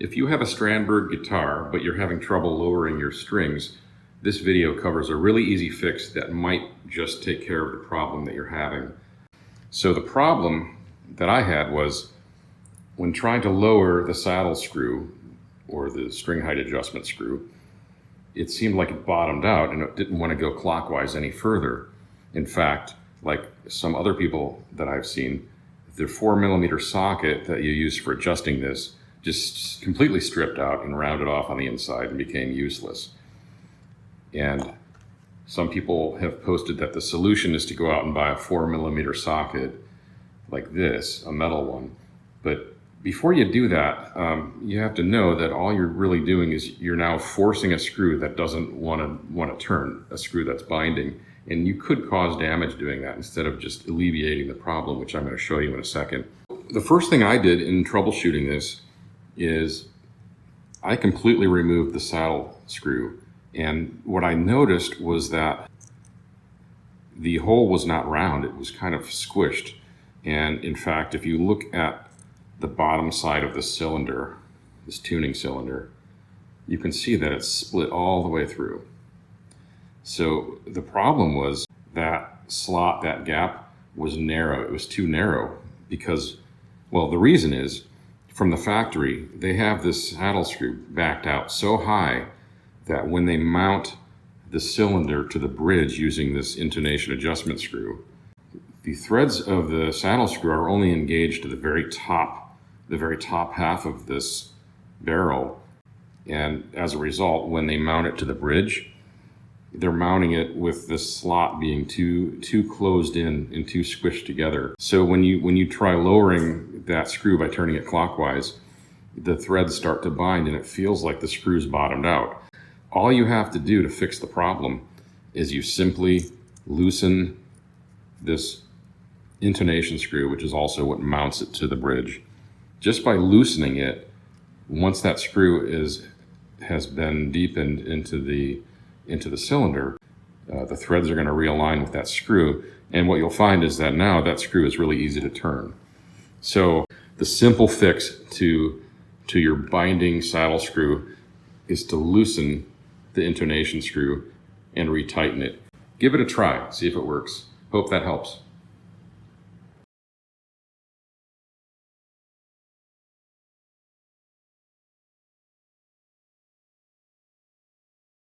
If you have a Strandberg guitar, but you're having trouble lowering your strings, this video covers a really easy fix that might just take care of the problem that you're having. So the problem that I had was when trying to lower the saddle screw or the string height adjustment screw, it seemed like it bottomed out and it didn't want to go clockwise any further. In fact, like some other people that I've seen, the 4mm socket that you use for adjusting this just completely stripped out and rounded off on the inside and became useless. And some people have posted that the solution is to go out and buy a 4mm socket like this, a metal one. But before you do that, you have to know that all you're really doing is you're now forcing a screw that doesn't want to turn, a screw that's binding. And you could cause damage doing that instead of just alleviating the problem, which I'm going to show you in a second. The first thing I did in troubleshooting this is I completely removed the saddle screw. And what I noticed was that the hole was not round, it was kind of squished. And in fact, if you look at the bottom side of the cylinder, this tuning cylinder, you can see that it's split all the way through. So the problem was that slot, that gap was narrow. It was too narrow because, well, the reason is from the factory, they have this saddle screw backed out so high that when they mount the cylinder to the bridge using this intonation adjustment screw, the threads of the saddle screw are only engaged to the very top half of this barrel. And as a result, when they mount it to the bridge, they're mounting it with this slot being too closed in and too squished together. So when you try lowering that screw by turning it clockwise, the threads start to bind and it feels like the screw's bottomed out. All you have to do to fix the problem is you simply loosen this intonation screw, which is also what mounts it to the bridge. Just by loosening it, once that screw has been deepened into the cylinder, the threads are going to realign with that screw, and what you'll find is that now that screw is really easy to turn. So the simple fix to your binding saddle screw is to loosen the intonation screw and retighten it. Give it a try, see if it works. Hope that helps.